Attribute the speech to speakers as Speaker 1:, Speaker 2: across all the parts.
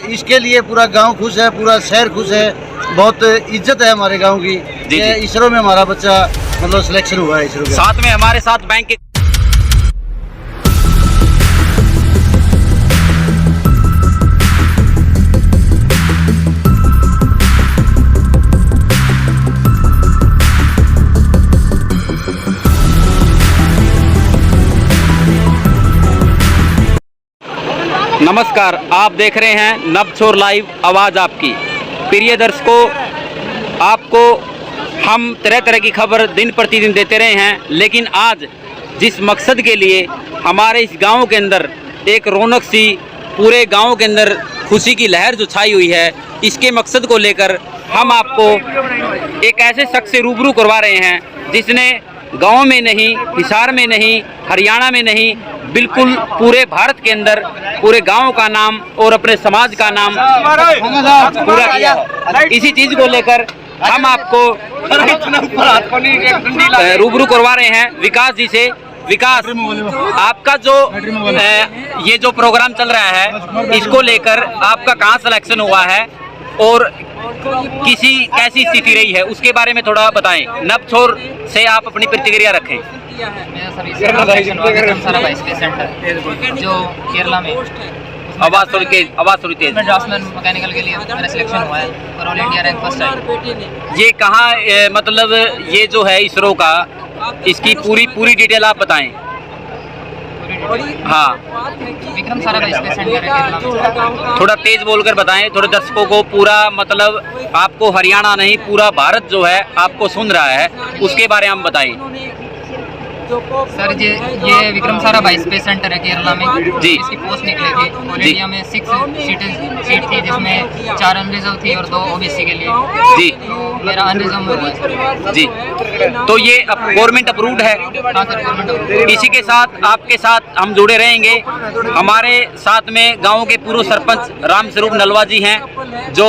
Speaker 1: इसके लिए पूरा गांव खुश है, पूरा शहर खुश है। बहुत इज्जत है हमारे गांव की। इसरो में हमारा बच्चा मतलब सिलेक्शन हुआ है इसरो के।
Speaker 2: साथ में हमारे साथ बैंक के नमस्कार, आप देख रहे हैं नवछोर लाइव, आवाज़ आपकी। प्रिय दर्शकों, आपको हम तरह तरह की खबर दिन प्रतिदिन देते रहे हैं, लेकिन आज जिस मकसद के लिए हमारे इस गांव के अंदर एक रौनक सी, पूरे गांव के अंदर खुशी की लहर जो छाई हुई है, इसके मकसद को लेकर हम आपको एक ऐसे शख्स से रूबरू करवा रहे हैं जिसने गांव में नहीं, हिसार में नहीं, हरियाणा में नहीं, बिल्कुल पूरे भारत के अंदर पूरे गांव का नाम और अपने समाज का नाम पूरा किया है। इसी चीज को लेकर हम आपको रूबरू करवा रहे हैं विकास जी से। विकास, आपका जो ये जो प्रोग्राम चल रहा है, इसको लेकर आपका कहाँ सिलेक्शन हुआ है और कैसी स्थिति रही है, उसके बारे में थोड़ा बताएं। नवछोर से आप अपनी प्रतिक्रिया रखें।
Speaker 3: मेरा सर्विस सिलेक्शन हुआ विक्रमसारा बाइस के सेंटर जो केरला में।
Speaker 2: आवाज़ थोड़ी तेज।
Speaker 3: ड्राफ्ट्समैन मैकेनिकल के लिए मेरा सिलेक्शन हुआ है और ऑल इंडिया रैंक फर्स्ट आई।
Speaker 2: ये कहाँ मतलब ये जो है इसरो का, इसकी पूरी डिटेल आप बताएं। हाँ,
Speaker 3: विक्रमसारा बाइस के सेंटर है केरला में।
Speaker 2: थोड़ा तेज बोलकर बताएं, थोड़े दर्शकों को पूरा मतलब आपको हरियाणा नहीं पूरा भारत जो है आपको सुन रहा है, उसके बारे में हम बताएं।
Speaker 3: सर ये विक्रमसारा बाइस पे सेंटर है केरला में
Speaker 2: जी।
Speaker 3: इसकी पोस्ट निकली थी। ऑल इंडिया में 6 सीट थी, जिसमें 4 अनरिजर्व थी और 2 ओबीसी के लिए
Speaker 2: जी।
Speaker 3: तो मेरा अनरिजर्व हुआ
Speaker 2: जी। तो ये गवर्नमेंट अप्रूव्ड है।
Speaker 3: हाँ सर, गवर्नमेंट।
Speaker 2: इसी के साथ आपके साथ हम जुड़े रहेंगे। हमारे साथ में गांव के पूर्व सरपंच राम स्वरूप नलवा जी हैं, जो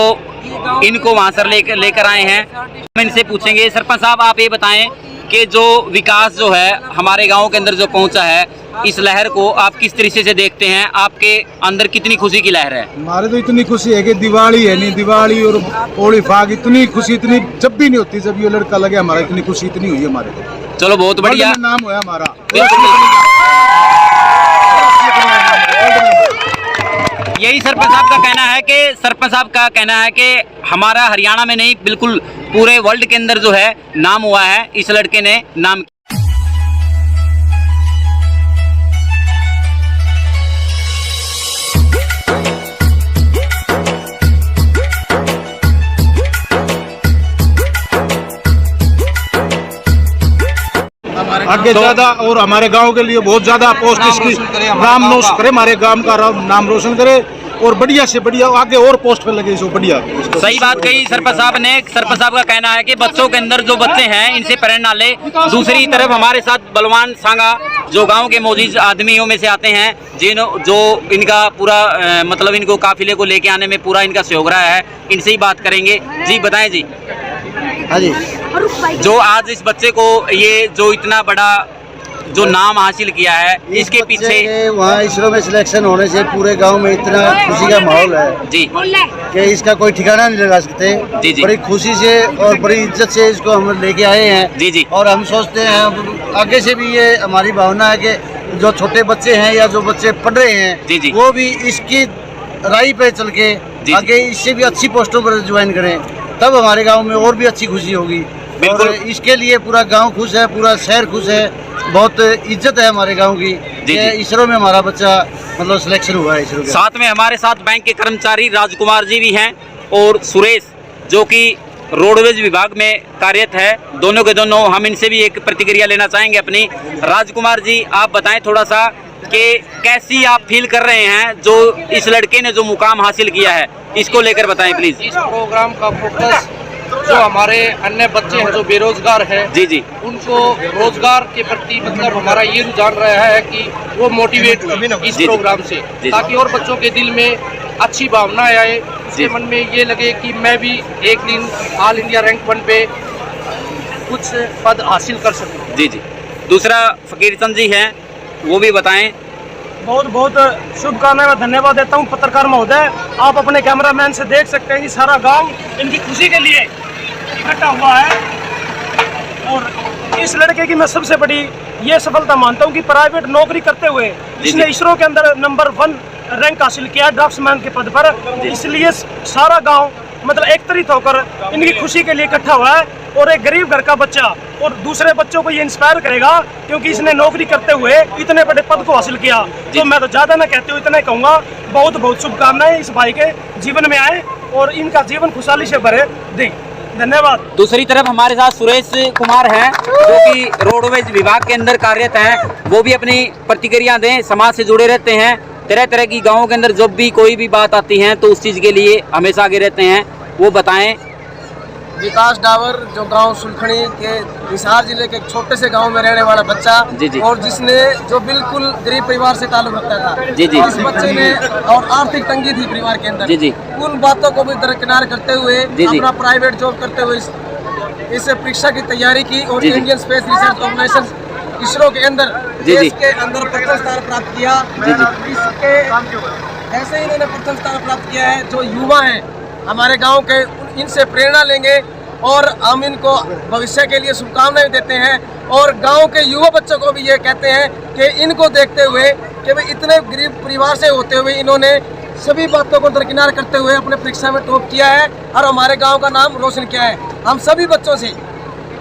Speaker 2: इनको वहाँ से लेकर आए हैं। हम इनसे पूछेंगे। सरपंच साहब, आप ये बताएं कि जो विकास जो है हमारे गांव के अंदर जो पहुंचा है, इस लहर को आप किस तरीके से देखते हैं? आपके अंदर कितनी खुशी की लहर है?
Speaker 4: हमारे तो इतनी खुशी है कि दिवाली है नहीं, दिवाली और होली फाग इतनी खुशी इतनी जब भी नहीं होती। जब ये लड़का लगे हमारा इतनी खुशी इतनी हुई है हमारे को।
Speaker 2: चलो, बहुत बढ़िया
Speaker 4: नाम हुआ हमारा।
Speaker 2: यही सरपंच साहब का कहना है कि हमारा हरियाणा में नहीं, बिल्कुल पूरे वर्ल्ड के अंदर जो है नाम हुआ है, इस लड़के ने नाम।
Speaker 4: आगे ज्यादा और हमारे गांव के लिए बहुत ज्यादा पोस्ट इसकी नाम रोशन करे, हमारे गांव का नाम रोशन करे और बढ़िया से बढ़िया आगे और पोस्ट पे लगे। बढ़िया
Speaker 2: सही बात कही सरपंच साहब ने। सरपंच साहब का कहना है कि बच्चों के अंदर जो बच्चे हैं, इनसे प्रेरणा ले। दूसरी तरफ हमारे साथ बलवान सांगा, जो गांव के मौजूद आदमियों में से आते हैं, जो इनका पूरा मतलब इनको काफिले को लेके आने में पूरा इनका सहयोग रहा है, इनसे ही बात करेंगे। जी बताएं जी।
Speaker 1: हाँ जी।
Speaker 2: जो आज इस बच्चे को ये जो इतना बड़ा जो नाम हासिल किया है, इसके पीछे
Speaker 1: वहाँ इसरो में सिलेक्शन होने से पूरे गांव में इतना खुशी का माहौल है
Speaker 2: जी
Speaker 1: कि इसका कोई ठिकाना नहीं लगा सकते।
Speaker 2: जी जी।
Speaker 1: बड़ी खुशी से और बड़ी इज्जत से इसको हम लेके आए हैं।
Speaker 2: जी जी।
Speaker 1: और हम सोचते हैं आगे से भी ये हमारी भावना है कि जो छोटे बच्चे हैं या जो बच्चे पढ़ रहे हैं,
Speaker 2: जी जी,
Speaker 1: वो भी इसकी राही पे चल के आगे इससे भी अच्छी पोस्टों पर ज्वाइन करें, तब हमारे गाँव में और भी अच्छी खुशी होगी। और इसके लिए पूरा गांव खुश है, पूरा शहर खुश है। बहुत इज्जत है हमारे गांव की। इसरो में हमारा बच्चा मतलब सिलेक्शन हुआ है इसरो के।
Speaker 2: साथ में हमारे साथ बैंक के कर्मचारी राजकुमार जी भी हैं और सुरेश, जो कि रोडवेज विभाग में कार्यरत है। दोनों के दोनों हम इनसे भी एक प्रतिक्रिया लेना चाहेंगे अपनी। राजकुमार जी, आप बताएं थोड़ा सा कि कैसी आप फील कर रहे हैं जो इस लड़के ने जो मुकाम हासिल किया है, इसको लेकर बताएं प्लीज।
Speaker 5: इस प्रोग्राम का फोकस जो हमारे अन्य बच्चे हैं जो बेरोजगार हैं, जी जी, उनको रोजगार के प्रति मतलब हमारा ये रुझान रहा है कि वो मोटिवेट हुए इस प्रोग्राम से, ताकि और बच्चों के दिल में अच्छी भावनाएं आए, उसके मन में ये लगे कि मैं भी एक दिन ऑल इंडिया रैंक 1 पे कुछ पद हासिल कर सकूं।
Speaker 2: जी जी। दूसरा फकीर चंद जी हैं, वो भी बताएं।
Speaker 6: बहुत बहुत शुभकामनाएं मैं धन्यवाद देता हूं पत्रकार महोदय। आप अपने कैमरामैन से देख सकते हैं कि सारा गांव इनकी खुशी के लिए इकट्ठा हुआ है। और इस लड़के की मैं सबसे बड़ी ये सफलता मानता हूं कि प्राइवेट नौकरी करते हुए इसने इसरो के अंदर नंबर 1 रैंक हासिल किया ड्राफ्ट्समैन के पद पर। इसलिए सारा गाँव मतलब एकत्रित होकर इनकी खुशी के लिए इकट्ठा हुआ है। और एक गरीब घर का बच्चा और दूसरे बच्चों को ये इंस्पायर करेगा क्योंकि इसने नौकरी करते हुए इतने बड़े पद को हासिल किया। तो मैं तो ज़्यादा ना कहते हुए इतना ही कहूँगा, बहुत बहुत शुभकामनाएं इस भाई के जीवन में आए और इनका जीवन खुशहाली से भरे दें। धन्यवाद।
Speaker 2: दूसरी तरफ हमारे साथ सुरेश कुमार हैं जो कि रोडवेज विभाग के अंदर कार्यरत हैं। वो भी अपनी प्रतिक्रिया दें, समाज से जुड़े रहते हैं, तरह तरह की गाँवों के अंदर जब भी कोई भी बात आती है तो उस चीज़ के लिए हमेशा आगे रहते हैं। वो बताएं।
Speaker 7: विकास डावर जो गांव सुलखणी के हिसार जिले के एक छोटे से गांव में रहने वाला बच्चा और जिसने जो बिल्कुल गरीब परिवार से ताल्लुक रखता था, इस बच्चे ने और आर्थिक तंगी थी परिवार के अंदर, उन बातों को भी दरकिनार करते हुए अपना प्राइवेट जॉब करते हुए इस परीक्षा की तैयारी की और Indian space research organisation ISRO के अंदर देश के अंदर प्रथम स्थान प्राप्त किया। इसके ऐसे ही इन्होंने प्रथम स्थान प्राप्त किया है। जो युवा हैं हमारे गांव के, इनसे प्रेरणा लेंगे और हम इनको भविष्य के लिए शुभकामनाएं देते हैं। और गांव के युवा बच्चों को भी ये कहते हैं कि इनको देखते हुए कि भाई इतने गरीब परिवार से होते हुए इन्होंने सभी बातों को दरकिनार करते हुए अपने परीक्षा में टॉप किया है और हमारे गांव का नाम रोशन किया है। हम सभी बच्चों से,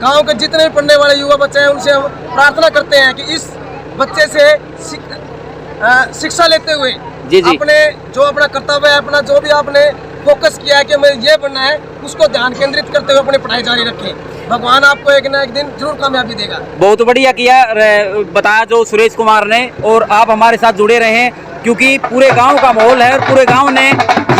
Speaker 7: गांव के जितने भी पढ़ने वाले युवा बच्चे हैं, उनसे हम प्रार्थना करते हैं कि इस बच्चे से शिक्षा लेते हुए अपने जो अपना कर्तव्य है, अपना जो भी आपने फोकस किया है कि हमें ये बनना है, उसको ध्यान केंद्रित करते हुए अपनी पढ़ाई जारी रखें। भगवान आपको एक ना एक दिन जरूर कामयाबी देगा।
Speaker 2: बहुत बढ़िया किया बताया जो सुरेश कुमार ने। और आप हमारे साथ जुड़े रहें क्योंकि पूरे गांव का माहौल है और पूरे गांव ने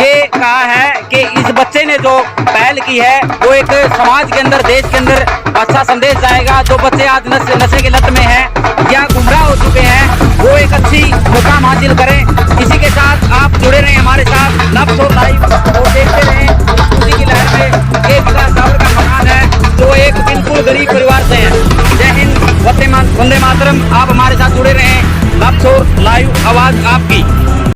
Speaker 2: ये कहा है कि इस बच्चे ने जो पहल की है वो एक समाज के अंदर, देश के अंदर अच्छा संदेश जाएगा। जो बच्चे आज नशे के लत में हैं या गुमराह हो चुके हैं वो एक अच्छी मुकाम हासिल करें। इसी के साथ आप जुड़े रहें हमारे साथ नब्ज़ लाइव और देखते रहें खुशी की लहर में। ये विकास डावर का मकान है जो एक बिल्कुल गरीब परिवार से है। जय हिंद, वंदे मातरम। आप हमारे साथ जुड़े रहें, नब्ज़ लाइव आवाज़ आपकी।